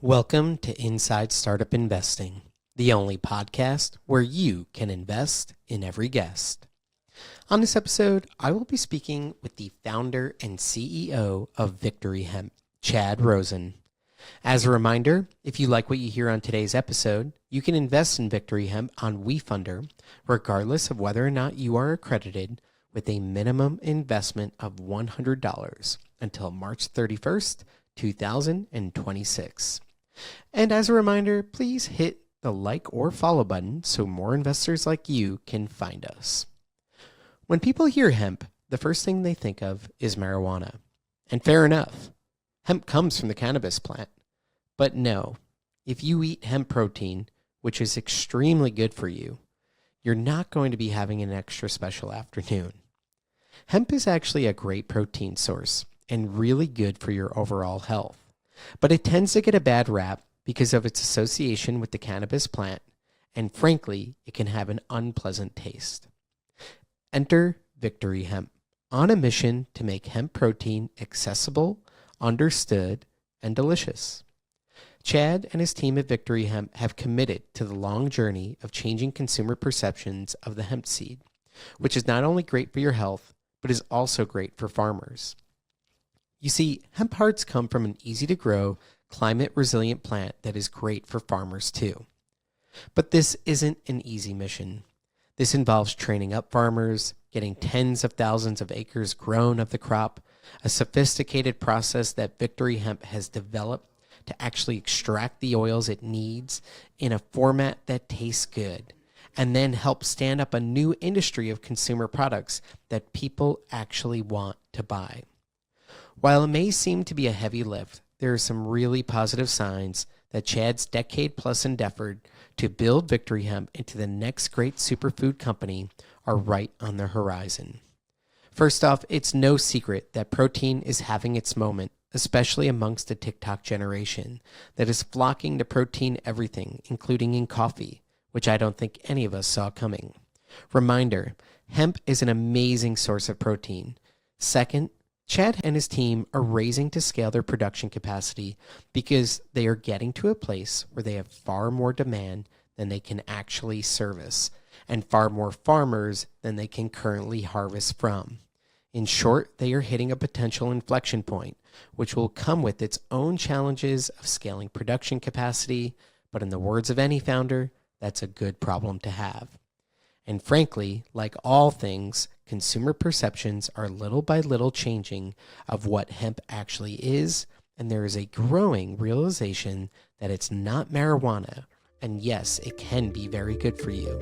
Welcome to Inside Startup Investing, the only podcast where you can invest in every guest. On this episode, I will be speaking with the founder and CEO of Victory Hemp, Chad Rosen. As a reminder, if you like what you hear on today's episode, you can invest in Victory Hemp on WeFunder, regardless of whether or not you are accredited, with a minimum investment of $100 until March 31st, 2026. And as a reminder, please hit the like or follow button so more investors like you can find us. When people hear hemp, the first thing they think of is marijuana. And fair enough. Hemp comes from the cannabis plant. But no, if you eat hemp protein, which is extremely good for you, you're not going to be having an extra special afternoon. Hemp is actually a great protein source and really good for your overall health. But it tends to get a bad rap because of its association with the cannabis plant, and frankly, it can have an unpleasant taste. Enter Victory Hemp, on a mission to make hemp protein accessible, understood, and delicious. Chad and his team at Victory Hemp have committed to the long journey of changing consumer perceptions of the hemp seed, which is not only great for your health, but is also great for farmers. You see, hemp hearts come from an easy-to-grow, climate-resilient plant that is great for farmers too. But this isn't an easy mission. This involves training up farmers, getting tens of thousands of acres grown of the crop, a sophisticated process that Victory Hemp has developed to actually extract the oils it needs in a format that tastes good, and then help stand up a new industry of consumer products that people actually want to buy. While it may seem to be a heavy lift, there are some really positive signs that Chad's decade-plus endeavor to build Victory Hemp into the next great superfood company are right on the horizon. First off, it's no secret that protein is having its moment, especially amongst the TikTok generation that is flocking to protein everything, including in coffee, which I don't think any of us saw coming. Reminder, hemp is an amazing source of protein. Second, Chad and his team are raising to scale their production capacity because they are getting to a place where they have far more demand than they can actually service and far more farmers than they can currently harvest from. In short, they are hitting a potential inflection point, which will come with its own challenges of scaling production capacity, but in the words of any founder, that's a good problem to have. And frankly, like all things, consumer perceptions are little by little changing of what hemp actually is, and there is a growing realization that it's not marijuana, and yes, it can be very good for you.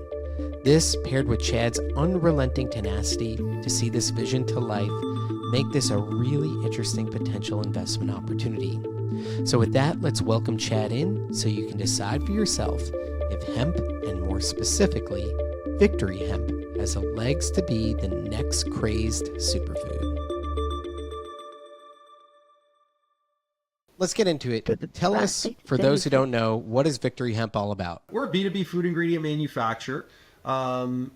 This, paired with Chad's unrelenting tenacity to see this vision to life, make this a really interesting potential investment opportunity. So with that, let's welcome Chad in so you can decide for yourself if hemp, and more specifically, Victory Hemp, has the legs to be the next crazed superfood. Let's get into it. Tell us, for those who don't know, what is Victory Hemp all about? We're a B2B food ingredient manufacturer.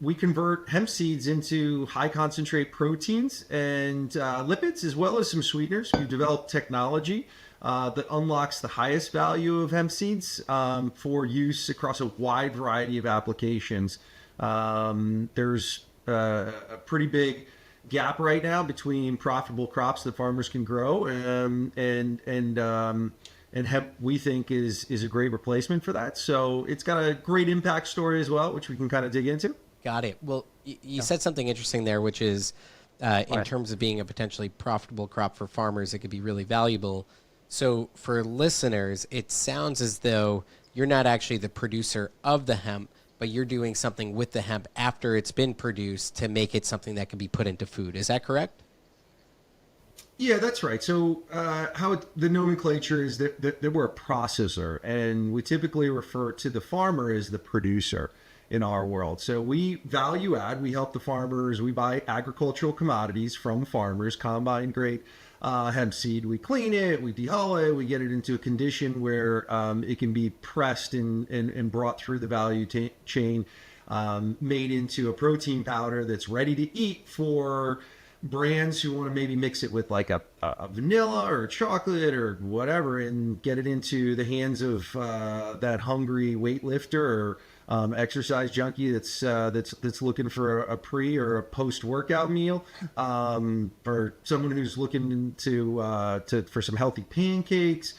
We convert hemp seeds into high concentrate proteins and lipids, as well as some sweeteners. We've developed technology that unlocks the highest value of hemp seeds for use across a wide variety of applications. There's a pretty big gap right now between profitable crops that farmers can grow and hemp, we think, is a great replacement for that. So it's got a great impact story as well, which we can kind of dig into. Got it. Well, you said something interesting there, which is in terms of being a potentially profitable crop for farmers, it could be really valuable. So for listeners, it sounds as though you're not actually the producer of the hemp, but you're doing something with the hemp after it's been produced to make it something that can be put into food. Is that correct? Yeah, that's right. So the nomenclature is that we're a processor, and we typically refer to the farmer as the producer in our world. So we value add, we help the farmers, we buy agricultural commodities from farmers, combine grade hemp seed, we clean it, we dehull it, we get it into a condition where it can be pressed and brought through the value chain, made into a protein powder that's ready to eat for brands who want to maybe mix it with like a vanilla or a chocolate or whatever and get it into the hands of that hungry weightlifter or exercise junkie that's looking for a pre or a post workout meal, or someone who's looking to for some healthy pancakes.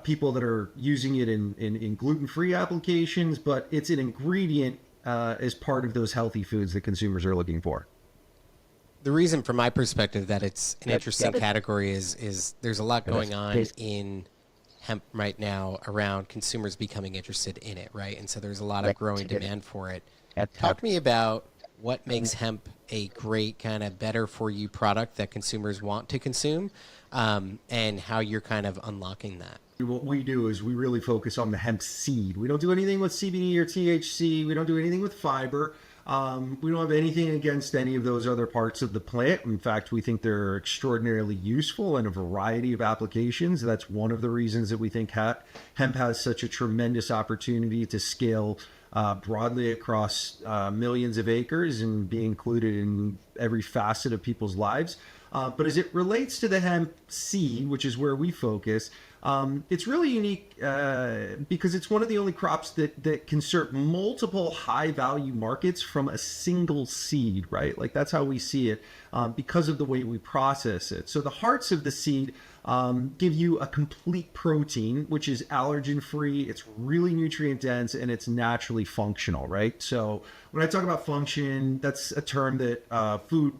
People that are using it in gluten-free applications, but it's an ingredient as part of those healthy foods that consumers are looking for. The reason from my perspective that it's an interesting category is there's a lot going on in hemp right now around consumers becoming interested in it, right? And so there's a lot of growing demand for it. Talk to me about what makes hemp a great kind of better for you product that consumers want to consume, and how you're kind of unlocking that. What we do is we really focus on the hemp seed. We don't do anything with CBD or THC. We don't do anything with fiber. We don't have anything against any of those other parts of the plant. In fact, we think they're extraordinarily useful in a variety of applications. That's one of the reasons that we think hemp has such a tremendous opportunity to scale broadly across millions of acres and be included in every facet of people's lives. But as it relates to the hemp seed, which is where we focus, it's really unique because it's one of the only crops that can serve multiple high-value markets from a single seed, right? Like that's how we see it because of the way we process it. So the hearts of the seed give you a complete protein, which is allergen-free, it's really nutrient-dense, and it's naturally functional, right? So when I talk about function, that's a term that food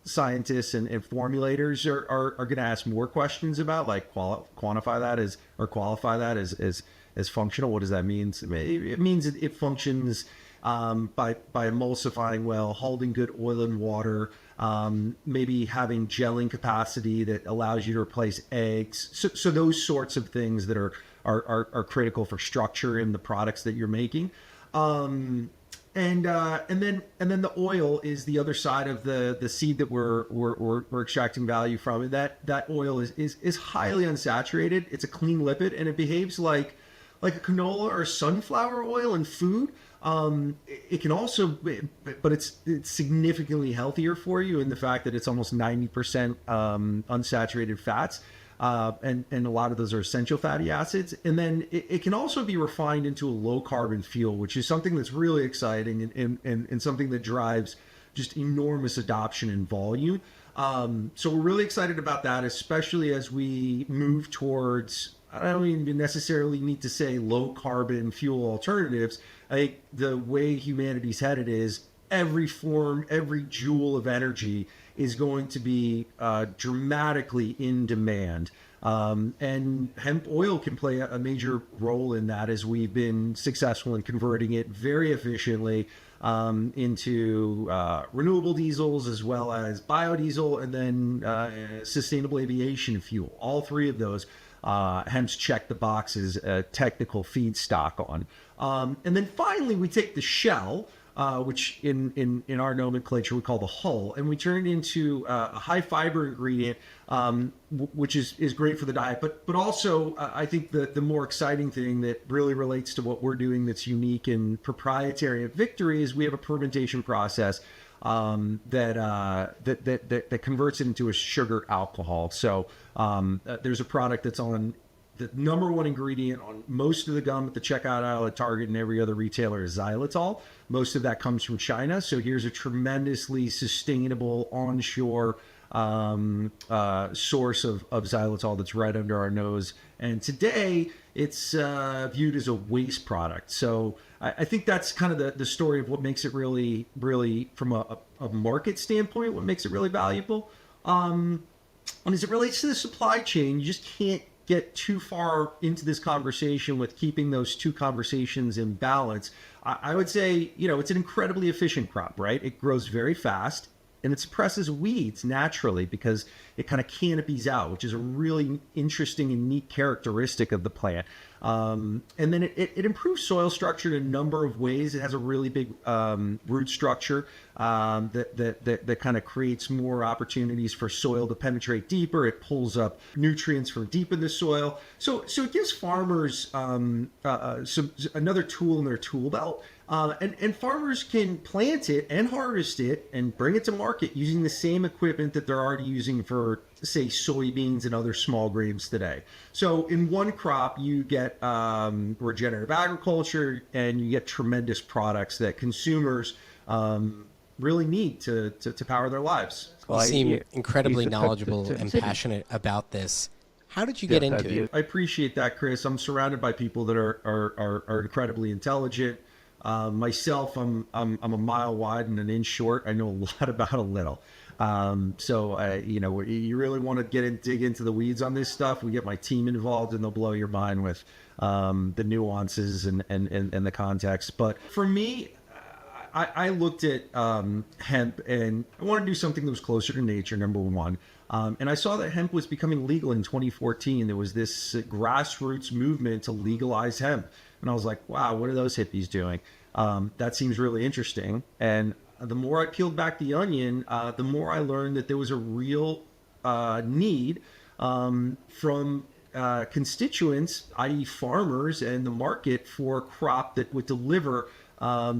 scientists and formulators are going to ask more questions about, like quantify that as, or qualify that as functional. What does that mean? It means it functions by emulsifying well, holding good oil and water, maybe having gelling capacity that allows you to replace eggs. So those sorts of things that are critical for structure in the products that you're making. And then the oil is the other side of the seed that we're extracting value from. And that oil is highly unsaturated. It's a clean lipid, and it behaves like a canola or sunflower oil in food. It can also, but it's significantly healthier for you in the fact that it's almost 90% unsaturated fats. And a lot of those are essential fatty acids. And then it can also be refined into a low carbon fuel, which is something that's really exciting and something that drives just enormous adoption and volume. So we're really excited about that, especially as we move towards, I don't even necessarily need to say low carbon fuel alternatives. I think the way humanity's headed is every form, every joule of energy is going to be dramatically in demand. And hemp oil can play a major role in that, as we've been successful in converting it very efficiently into renewable diesels as well as biodiesel, and then sustainable aviation fuel. All three of those hemp's check the boxes, technical feedstock on. And then finally, we take the shell, which in our nomenclature we call the hull, and we turn it into a high fiber ingredient, which is great for the diet. But also, I think the more exciting thing that really relates to what we're doing that's unique and proprietary at Victory is we have a fermentation process that converts it into a sugar alcohol. So there's a product that's on the number one ingredient on most of the gum at the checkout aisle at Target and every other retailer is xylitol. Most of that comes from China. So here's a tremendously sustainable onshore source of xylitol that's right under our nose. And today it's viewed as a waste product. So I think that's kind of the story of what makes it really, really, from a market standpoint, what makes it really valuable. And as it relates to the supply chain, you just can't get too far into this conversation with keeping those two conversations in balance. I would say, it's an incredibly efficient crop, right? It grows very fast and it suppresses weeds naturally because it kind of canopies out, which is a really interesting and neat characteristic of the plant. And then it improves soil structure in a number of ways. It has a really big root structure that kind of creates more opportunities for soil to penetrate deeper. It pulls up nutrients from deep in the soil. So it gives farmers another tool in their tool belt And farmers can plant it and harvest it and bring it to market using the same equipment that they're already using for, say, soybeans and other small grains today. So in one crop, you get regenerative agriculture, and you get tremendous products that consumers really need to power their lives. You seem incredibly knowledgeable and passionate about this. How did you get into it? I appreciate that, Chris. I'm surrounded by people that are incredibly intelligent. Myself, I'm a mile wide and an inch short. I know a lot about a little. You really want to dig into the weeds on this stuff. We get my team involved, and they'll blow your mind with the nuances and the context. But for me, I looked at hemp, and I wanted to do something that was closer to nature, number one. And I saw that hemp was becoming legal in 2014. There was this grassroots movement to legalize hemp. And I was like, wow, what are those hippies doing? That seems really interesting. And the more I peeled back the onion, the more I learned that there was a real need from constituents, i.e. farmers, and the market for a crop that would deliver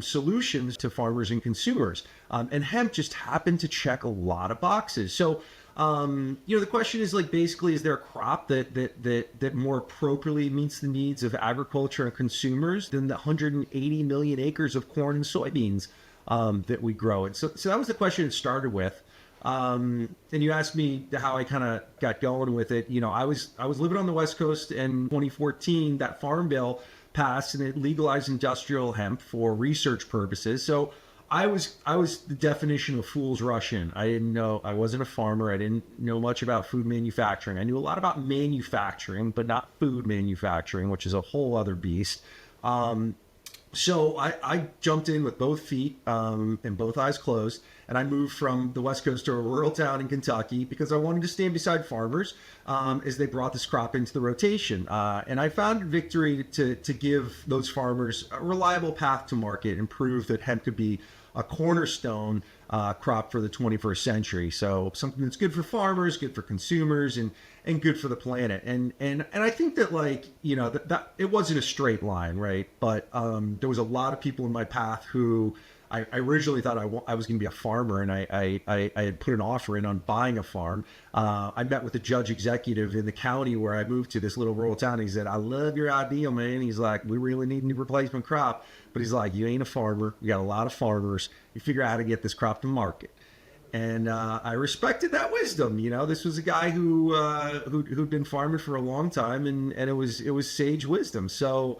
solutions to farmers and consumers. And hemp just happened to check a lot of boxes. So, the question is, like, basically, is there a crop that more appropriately meets the needs of agriculture and consumers than the 180 million acres of corn and soybeans that we grow? And so that was the question it started with. And you asked me how I kind of got going with it. I was living on the West Coast in 2014. That farm bill passed, and it legalized industrial hemp for research purposes. So I was the definition of fool's rush in. I wasn't a farmer. I didn't know much about food manufacturing. I knew a lot about manufacturing, but not food manufacturing, which is a whole other beast. So I jumped in with both feet and both eyes closed, and I moved from the West Coast to a rural town in Kentucky because I wanted to stand beside farmers as they brought this crop into the rotation. And I found victory to give those farmers a reliable path to market and prove that hemp could be a cornerstone crop for the 21st century. So something that's good for farmers, good for consumers, and good for the planet. And I think that, like, that it wasn't a straight line, right? But there was a lot of people in my path who I originally thought I was going to be a farmer, and I had put an offer in on buying a farm. I met with the judge executive in the county where I moved to, this little rural town. He said, "I love your idea, man." He's like, "We really need a new replacement crop." But he's like, "You ain't a farmer. You got a lot of farmers. You figure out how to get this crop to market." And I respected that wisdom. This was a guy who'd been farming for a long time, and it was sage wisdom. So,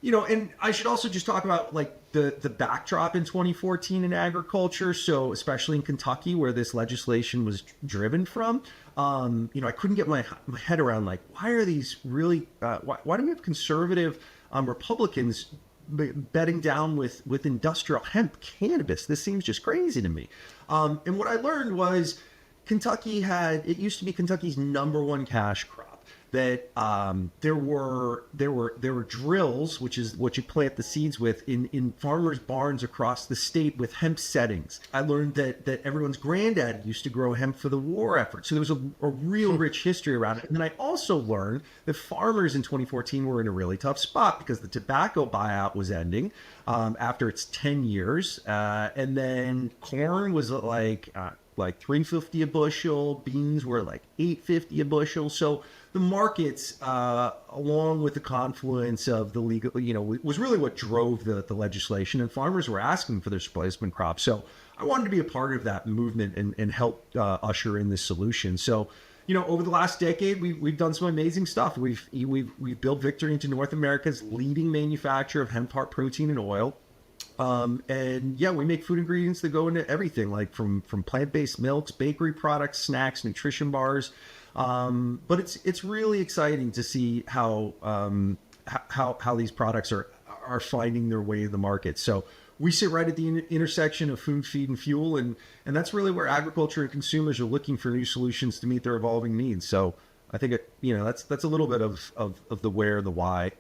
and I should also just talk about, like, the backdrop in 2014 in agriculture. So especially in Kentucky, where this legislation was driven from, I couldn't get my head around, like, why are these really, why do we have conservative Republicans bedding down with industrial hemp cannabis? This seems just crazy to me. And what I learned was it used to be Kentucky's number one cash crop. That there were drills, which is what you plant the seeds with, in farmers' barns across the state with hemp settings. I learned that everyone's granddad used to grow hemp for the war effort. So there was a real rich history around it. And then I also learned that farmers in 2014 were in a really tough spot because the tobacco buyout was ending after its 10 years. And then corn was like $3.50 a bushel. Beans were like $8.50 a bushel. So the markets, along with the confluence of the legal, was really what drove the legislation, and farmers were asking for this replacement crop. So I wanted to be a part of that movement and help usher in this solution. So, over the last decade, we've done some amazing stuff. We've built Victory into North America's leading manufacturer of hemp heart protein and oil. And yeah, we make food ingredients that go into everything, like from plant-based milks, bakery products, snacks, nutrition bars. But it's really exciting to see how these products are finding their way to the market. So we sit right at the intersection of food, feed, and fuel, and that's really where agriculture and consumers are looking for new solutions to meet their evolving needs. So I think that's a little bit of the where, the why.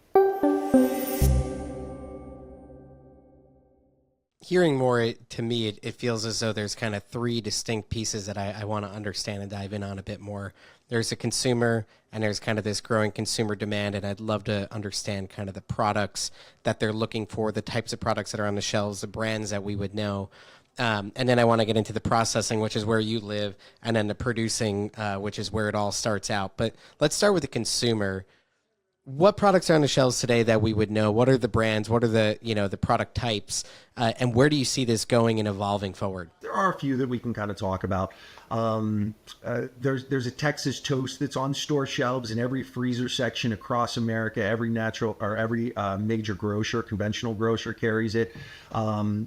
Hearing more, to me, it feels as though there's kind of three distinct pieces that I want to understand and dive in on a bit more. there's a consumer and there's kind of this growing consumer demand, and I'd love to understand kind of the products that they're looking for, the types of products that are on the shelves, the brands that we would know. And then I want to get into the processing, which is where you live, and then the producing, which is where it all starts out. But let's start with the consumer. What products are on the shelves today that we would know? What are the brands? What are the, the product types? And where do you see this going and evolving forward? There are a few that we can kind of talk about. There's a Texas toast that's on store shelves in every freezer section across America. Every major grocer, conventional grocer, carries it.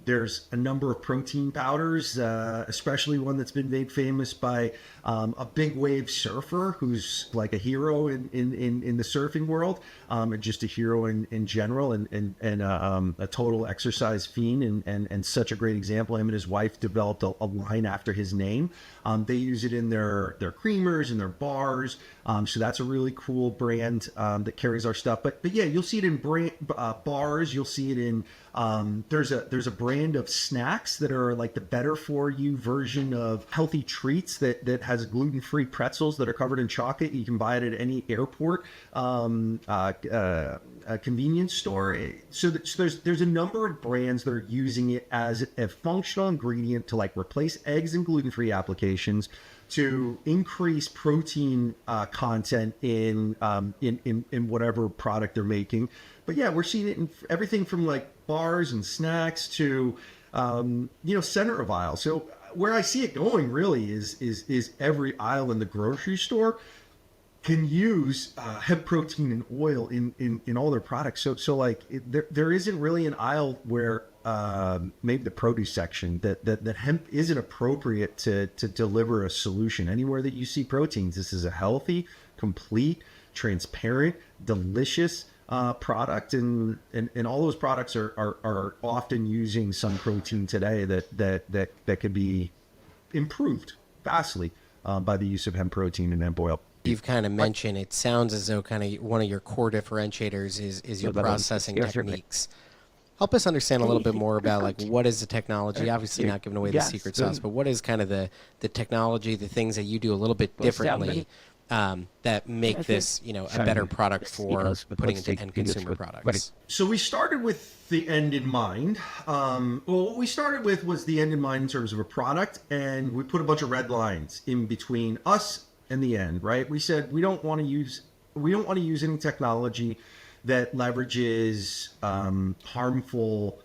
There's a number of protein powders, especially one that's been made famous by a big wave surfer who's like a hero in the surfing world, and just a hero in general, and a total exercise fiend, and such a great example. Him and his wife developed a line after his name. They use it in their creamers and their bars. So that's a really cool brand that carries our stuff. But yeah, you'll see it in bars. You'll see it in there's a brand of snacks that are like the better for you version of healthy treats that has gluten-free pretzels that are covered in chocolate. You can buy it at any airport convenience store. So there's a number of brands that are using it as a functional ingredient to like replace eggs and gluten-free applications, to increase protein content in whatever product they're making. But yeah, we're seeing it in everything from like bars and snacks to center of aisle. So where I see it going really is every aisle in the grocery store can use hemp protein and oil in all their products. So like there isn't really an aisle where maybe the produce section that hemp isn't appropriate to deliver a solution. Anywhere that you see proteins, this is a healthy, complete, transparent, delicious product, and all those products are often using some protein today that could be improved vastly by the use of hemp protein and hemp oil. You've kind of mentioned, it sounds as though kind of one of your core differentiators is your processing techniques. Help us understand a little bit more about like what is the technology, obviously not giving away the secret sauce, but what is kind of the technology, the things that you do a little bit differently that make this, a better product for putting into end consumer products. So we started with the end in mind. What we started with was the end in mind in terms of a product, and we put a bunch of red lines in between us and the end, right? We said we don't want to use any technology that leverages harmful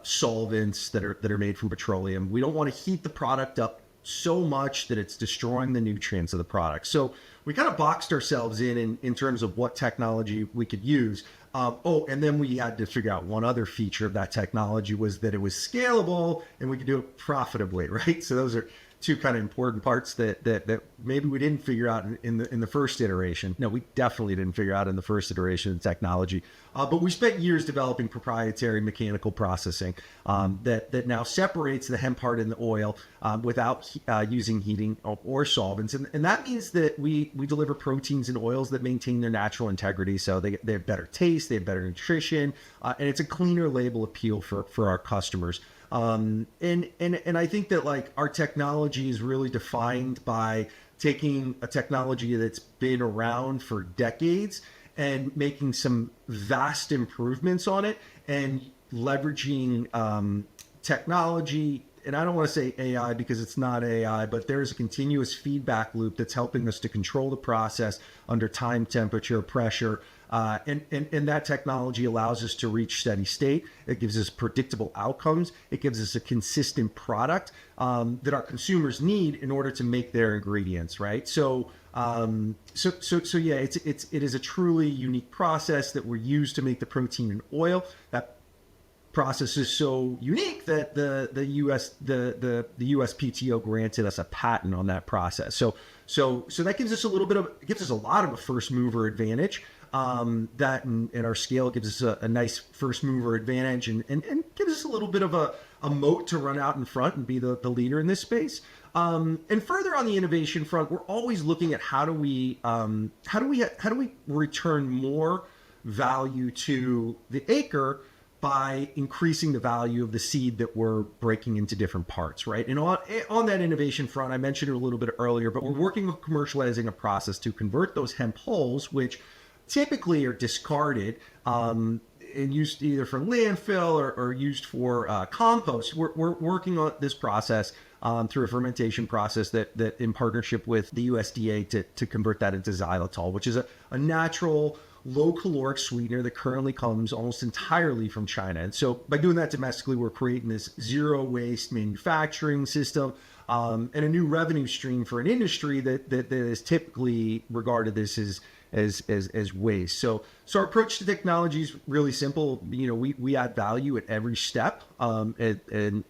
solvents that are made from petroleum. We don't want to heat the product up so much that it's destroying the nutrients of the product. So we kind of boxed ourselves in terms of what technology we could use. And then we had to figure out one other feature of that technology was that it was scalable and we could do it profitably, right? So those are two kind of important parts that maybe we didn't figure out in the first iteration. No, we definitely didn't figure out in the first iteration of technology. But we spent years developing proprietary mechanical processing that now separates the hemp part and the oil without using heating or solvents. And that means that we deliver proteins and oils that maintain their natural integrity. So they have better taste, they have better nutrition, and it's a cleaner label appeal for our customers. And I think that like our technology is really defined by taking a technology that's been around for decades and making some vast improvements on it and leveraging technology. And I don't want to say AI because it's not AI, but there's a continuous feedback loop that's helping us to control the process under time, temperature, pressure. And that technology allows us to reach steady state. It gives us predictable outcomes. It gives us a consistent product that our consumers need in order to make their ingredients, right? So yeah, it is a truly unique process that we use to make the protein and oil. That process is so unique that the USPTO granted us a patent on that process. So that gives us a lot of a first mover advantage. That and our scale gives us a nice first mover advantage and gives us a little bit of a moat to run out in front and be the leader in this space. And further on the innovation front, we're always looking at how do we return more value to the acre by increasing the value of the seed that we're breaking into different parts, right? And on that innovation front, I mentioned it a little bit earlier, but we're working with commercializing a process to convert those hemp hulls, which typically are discarded and used either for landfill or used for compost. We're working on this process through a fermentation process that in partnership with the USDA to convert that into xylitol, which is a natural low caloric sweetener that currently comes almost entirely from China. And so by doing that domestically, we're creating this zero waste manufacturing system and a new revenue stream for an industry that is typically regarded this as waste. So our approach to technology is really simple. We add value at every step, and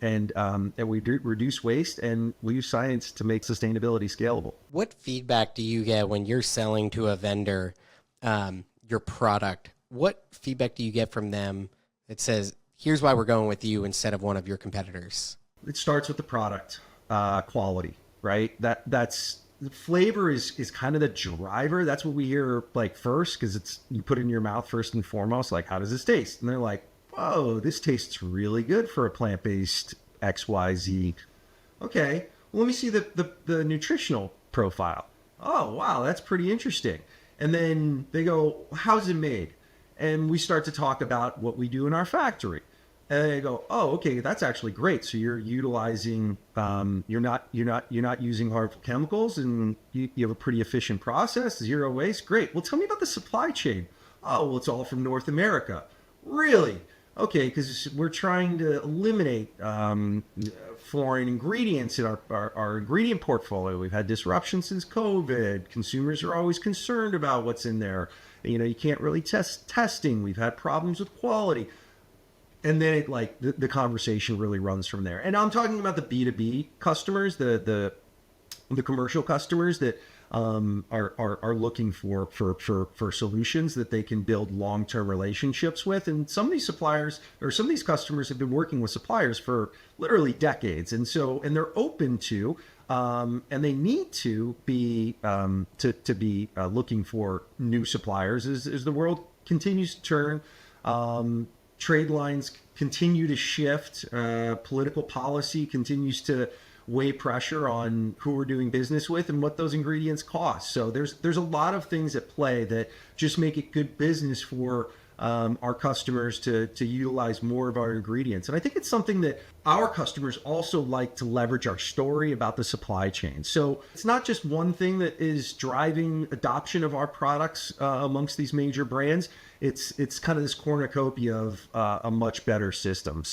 we reduce waste, and we use science to make sustainability scalable. What feedback do you get when you're selling to a vendor your product? What feedback do you get from them that says, here's why we're going with you instead of one of your competitors? It starts with the product quality, right? That's the flavor is kind of the driver. That's what we hear like first, because it's you put it in your mouth first and foremost, like, how does this taste? And they're like, whoa, this tastes really good for a plant-based XYZ. Okay, well, let me see the nutritional profile. Oh, wow, that's pretty interesting. And then they go, how's it made? And we start to talk about what we do in our factory. And they go, oh, okay, that's actually great. So you're utilizing, you're not using harmful chemicals, and you have a pretty efficient process, zero waste. Great. Well, tell me about the supply chain. Oh, well, it's all from North America. Really? Okay, because we're trying to eliminate foreign ingredients in our ingredient portfolio. We've had disruptions since COVID. Consumers are always concerned about what's in there. You can't really testing. We've had problems with quality. And then the conversation really runs from there. And I'm talking about the B2B customers, the commercial customers that are looking for solutions that they can build long-term relationships with. And some of these suppliers or some of these customers have been working with suppliers for literally decades. And they're open to and they need to be looking for new suppliers as the world continues to turn. Trade lines continue to shift. Political policy continues to weigh pressure on who we're doing business with and what those ingredients cost. So there's a lot of things at play that just make it good business for our customers to utilize more of our ingredients. And I think it's something that our customers also like to leverage our story about the supply chain. So it's not just one thing that is driving adoption of our products amongst these major brands. It's kind of this cornucopia of a much better system.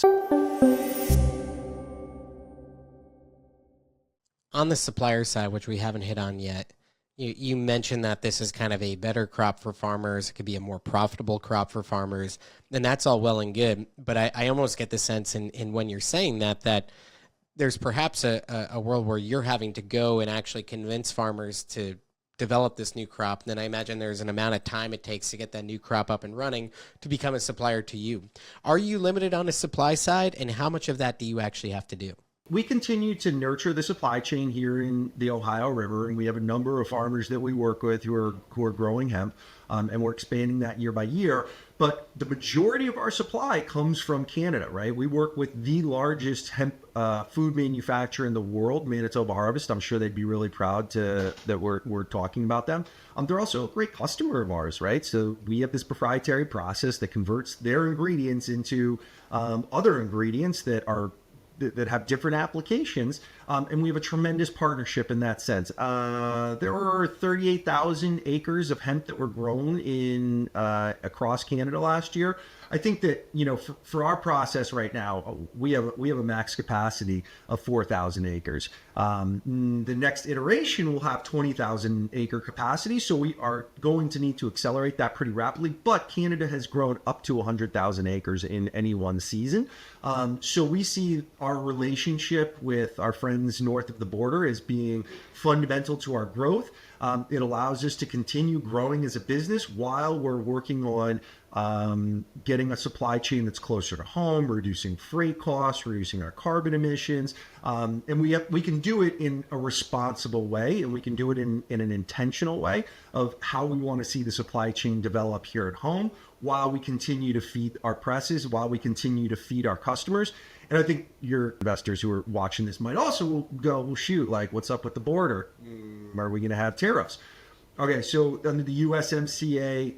On the supplier side, which we haven't hit on yet, you mentioned that this is kind of a better crop for farmers. It could be a more profitable crop for farmers. And that's all well and good. But I almost get the sense in when you're saying that there's perhaps a world where you're having to go and actually convince farmers to develop this new crop. And then I imagine there's an amount of time it takes to get that new crop up and running to become a supplier to you. Are you limited on the supply side? And how much of that do you actually have to do? We continue to nurture the supply chain here in the Ohio River, and we have a number of farmers that we work with who are growing hemp, and we're expanding that year by year. But the majority of our supply comes from Canada, right? We work with the largest hemp food manufacturer in the world, Manitoba Harvest. I'm sure they'd be really proud that we're talking about them. They're also a great customer of ours, right? So we have this proprietary process that converts their ingredients into other ingredients that have different applications, and we have a tremendous partnership in that sense. There were 38,000 acres of hemp that were grown in across Canada last year. I think that for our process right now, we have a max capacity of 4,000 acres. The next iteration will have 20,000 acre capacity, so we are going to need to accelerate that pretty rapidly. But Canada has grown up to 100,000 acres in any one season, so we see our relationship with our friends friends north of the border as being fundamental to our growth. It allows us to continue growing as a business while we're working on getting a supply chain that's closer to home, reducing freight costs, reducing our carbon emissions. And we can do it in a responsible way, and we can do it in an intentional way of how we want to see the supply chain develop here at home while we continue to feed our presses, while we continue to feed our customers. And I think your investors who are watching this might also go, well, shoot, like, what's up with the border? Are we going to have tariffs? Okay, so under the USMCA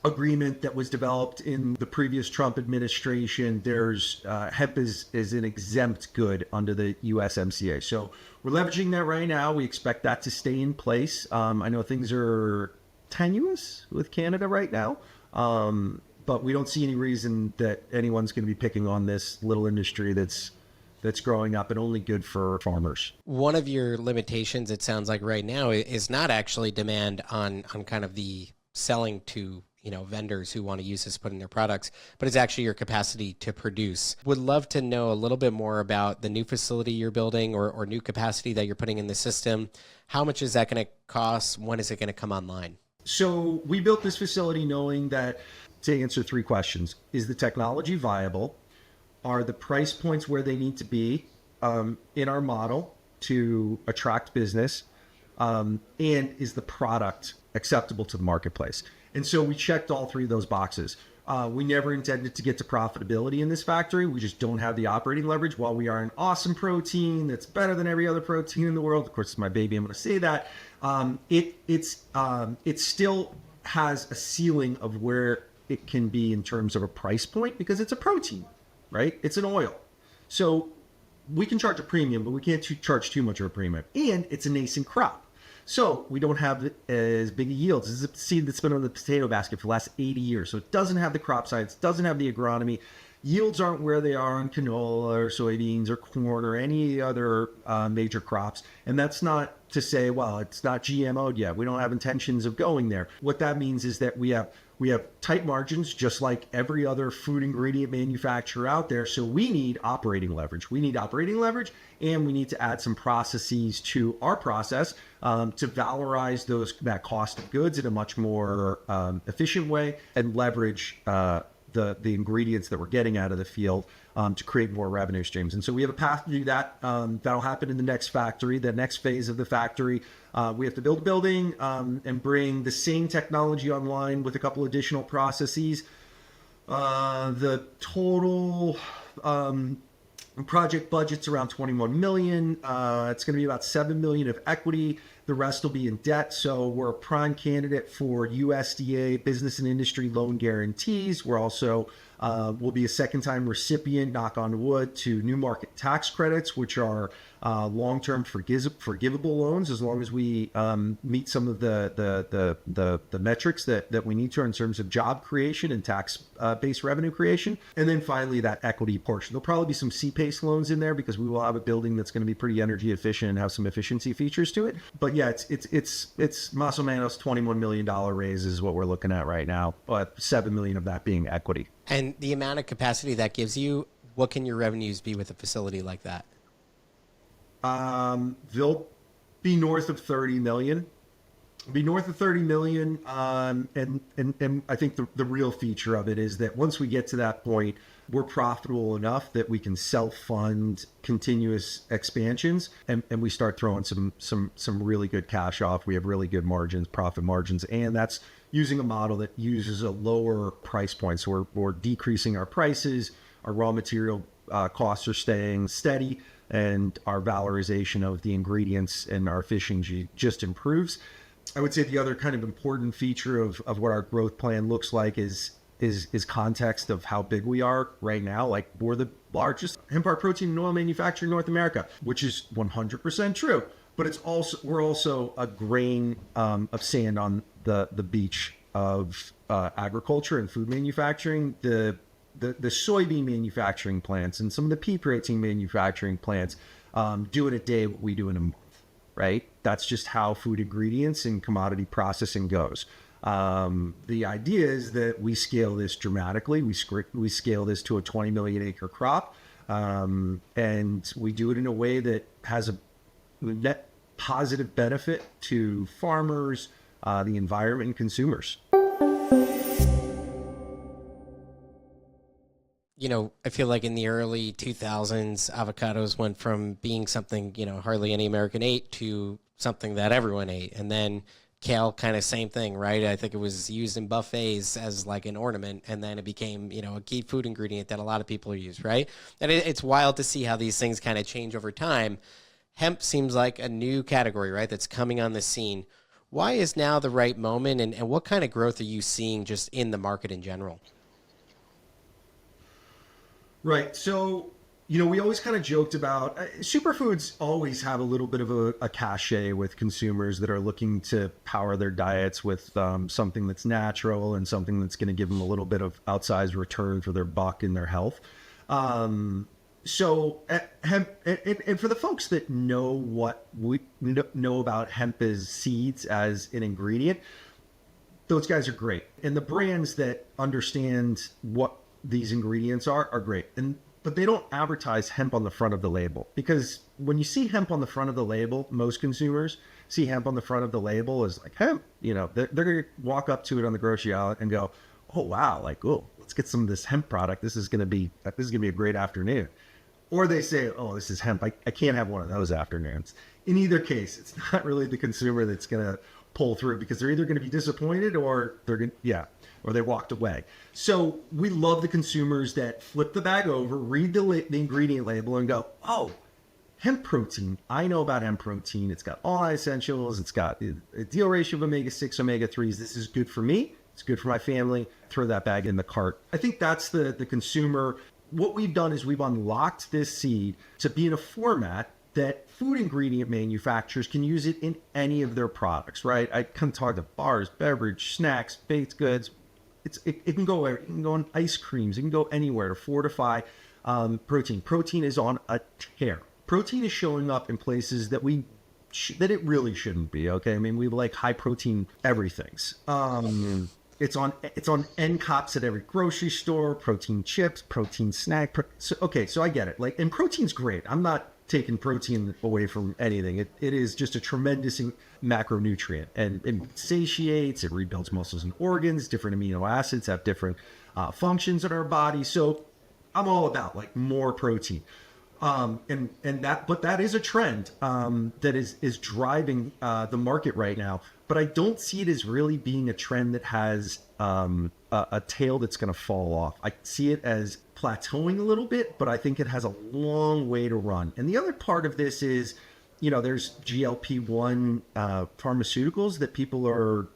agreement that was developed in the previous Trump administration, there's hemp is an exempt good under the USMCA. So we're leveraging that right now. We expect that to stay in place. I know things are tenuous with Canada right now, but we don't see any reason that anyone's going to be picking on this little industry that's growing up and only good for farmers. One of your limitations, it sounds like right now, is not actually demand on kind of the selling to vendors who want to use this put in their products, but it's actually your capacity to produce. Would love to know a little bit more about the new facility you're building or new capacity that you're putting in the system. How much is that going to cost? When is it going to come online? So we built this facility knowing that, to answer three questions: is the technology viable? Are the price points where they need to be in our model to attract business? And is the product acceptable to the marketplace? And so we checked all three of those boxes. We never intended to get to profitability in this factory. We just don't have the operating leverage. While we are an awesome protein that's better than every other protein in the world, of course, it's my baby, I'm going to say that, it still has a ceiling of where it can be in terms of a price point because it's a protein, right? It's an oil. So we can charge a premium, but we can't charge too much of a premium. And it's a nascent crop. So we don't have as big a yields. This is a seed that's been on the potato basket for the last 80 years. So it doesn't have the crop science, doesn't have the agronomy. Yields aren't where they are on canola or soybeans or corn or any other major crops. And that's not to say, well, it's not GMO'd yet. We don't have intentions of going there. What that means is that we have tight margins, just like every other food ingredient manufacturer out there. So we need operating leverage. We need operating leverage, and we need to add some processes to our process to valorize that cost of goods in a much more efficient way and leverage the ingredients that we're getting out of the field to create more revenue streams. And so we have a path to do that. That'll happen in the next factory, the next phase of the factory. We have to build a building and bring the same technology online with a couple additional processes. The total project budget's around $21 million. It's going to be about $7 million of equity. The rest will be in debt. So we're a prime candidate for USDA business and industry loan guarantees. We're also will be a second-time recipient, knock on wood, to new market tax credits, which are long-term forgivable loans, as long as we meet some of the metrics that we need to in terms of job creation and tax-based revenue creation. And then finally, that equity portion. There'll probably be some C-PACE loans in there because we will have a building that's going to be pretty energy efficient and have some efficiency features to it. But yeah, it's más o menos $21 million raise is what we're looking at right now, but $7 million of that being equity. And the amount of capacity that gives you, what can your revenues be with a facility like that? They'll be north of 30 million. Be north of 30 million. And I think the real feature of it is that once we get to that point, we're profitable enough that we can self-fund continuous expansions, and we start throwing some really good cash off. We have really good margins, profit margins, and that's using a model that uses a lower price point. So we're decreasing our prices, our raw material costs are staying steady, and our valorization of the ingredients and our efficiency just improves. I would say the other kind of important feature of what our growth plan looks like is context of how big we are right now. Like, we're the largest hemp protein and oil manufacturer in North America, which is 100% true. But we're also a grain of sand on the beach of agriculture and food manufacturing. The soybean manufacturing plants and some of the pea protein manufacturing plants do in a day what we do in a month, right? That's just how food ingredients and commodity processing goes. The idea is that we scale this dramatically. We scale this to a 20 million acre crop. And we do it in a way that has a net positive benefit to farmers, the environment, and consumers. I feel like in the early 2000s, avocados went from being something, hardly any American ate to something that everyone ate. And then kale, kind of same thing, right? I think it was used in buffets as like an ornament, and then it became, a key food ingredient that a lot of people use, right? And it's wild to see how these things kind of change over time. Hemp seems like a new category, right, that's coming on the scene. Why is now the right moment, and what kind of growth are you seeing just in the market in general? Right. So, we always kind of joked about superfoods always have a little bit of a cachet with consumers that are looking to power their diets with something that's natural and something that's going to give them a little bit of outsized return for their buck and their health. So hemp, and for the folks that know what we know about hemp as seeds as an ingredient, those guys are great. And the brands that understand what these ingredients are great. But they don't advertise hemp on the front of the label, because when you see hemp on the front of the label, most consumers see hemp on the front of the label as like hemp. They're going to walk up to it on the grocery aisle and go, "Oh wow, like, oh, let's get some of this hemp product. This is going to be a great afternoon." Or they say, "Oh, this is hemp. I can't have one of those afternoons." In either case, it's not really the consumer that's going to pull through, because they're either going to be disappointed or or they walked away. So we love the consumers that flip the bag over, read the ingredient label, and go, "Oh, hemp protein. I know about hemp protein. It's got all essentials. It's got a deal ratio of omega-6, omega-3s. This is good for me. It's good for my family." Throw that bag in the cart. I think that's the consumer. What we've done is we've unlocked this seed to be in a format that food ingredient manufacturers can use it in any of their products, right? I can talk to bars, beverage, snacks, baked goods. It can go where, it can go on ice creams. It can go anywhere to fortify protein. Protein is on a tear. Protein is showing up in places that that it really shouldn't be. Okay, I mean, we like high protein everythings. It's on end caps at every grocery store. Protein chips, protein snack. So I get it. Like, and protein's great. I'm not taking protein away from anything. It is just a tremendous macronutrient, and it satiates, it rebuilds muscles and organs. Different amino acids have different functions in our body. So I'm all about like more protein. But that is a trend that is driving the market right now. But I don't see it as really being a trend that has a tail that's going to fall off. I see it as plateauing a little bit, but I think it has a long way to run. And the other part of this is, there's GLP-1 pharmaceuticals that people are,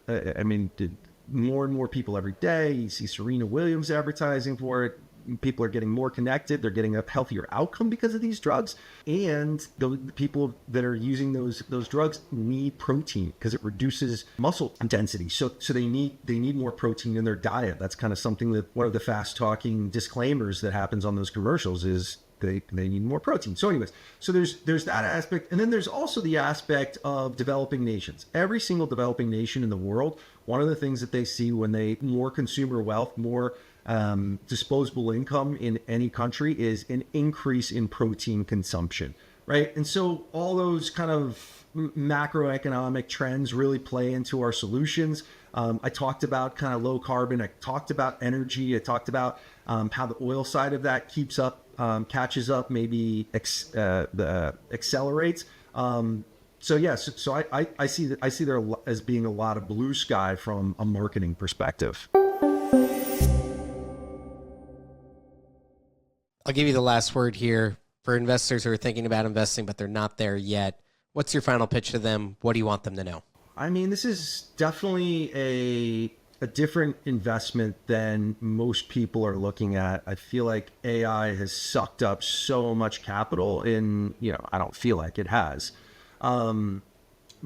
more and more people every day. You see Serena Williams advertising for it. People are getting more connected. They're getting a healthier outcome because of these drugs. And the people that are using those drugs need protein because it reduces muscle density. So they need more protein in their diet. That's kind of something that one of the fast talking disclaimers that happens on those commercials is they need more protein. So anyways, so there's that aspect. And then there's also the aspect of developing nations. Every single developing nation in the world, one of the things that they see when they more consumer wealth, more disposable income in any country is an increase in protein consumption, right? And so all those kind of macroeconomic trends really play into our solutions. I talked about kind of low carbon. I talked about energy. I talked about how the oil side of that keeps up, catches up, maybe accelerates. So I see there as being a lot of blue sky from a marketing perspective. I'll give you the last word here for investors who are thinking about investing, but they're not there yet. What's your final pitch to them? What do you want them to know? I mean, this is definitely a different investment than most people are looking at. I feel like AI has sucked up so much capital I don't feel like it has. But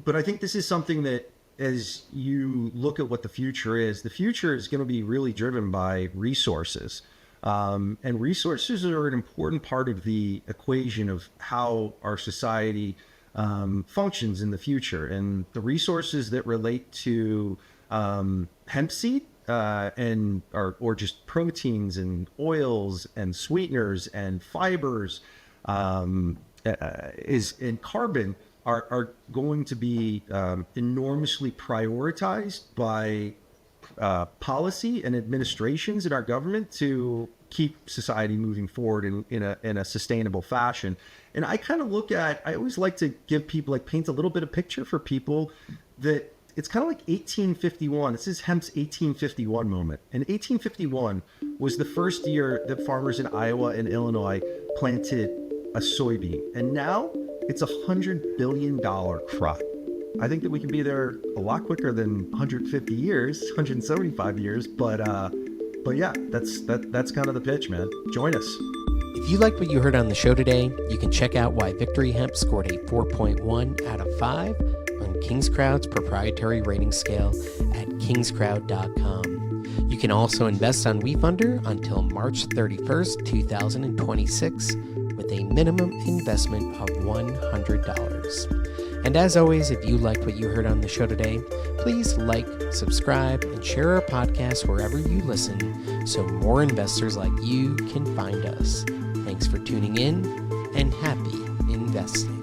I think this is something that, as you look at what the future is going to be really driven by resources. And resources are an important part of the equation of how our society functions in the future. And the resources that relate to hemp seed or just proteins and oils and sweeteners and fibers, is in carbon are going to be enormously prioritized by policy and administrations in our government to keep society moving forward in a sustainable fashion. And I kind of I always like to give people, like, paint a little bit of picture for people that it's kind of like 1851. This is Hemp's 1851 moment. And 1851 was the first year that farmers in Iowa and Illinois planted a soybean. And now it's $100 billion crop. I think that we can be there a lot quicker than 150 years, 175 years. But yeah, that's kind of the pitch, man. Join us. If you liked what you heard on the show today, you can check out why Victory Hemp scored a 4.1 out of 5 on Kingscrowd's proprietary rating scale at kingscrowd.com. You can also invest on WeFunder until March 31st, 2026 with a minimum investment of $100. And as always, if you liked what you heard on the show today, please like, subscribe, and share our podcast wherever you listen so more investors like you can find us. Thanks for tuning in, and happy investing.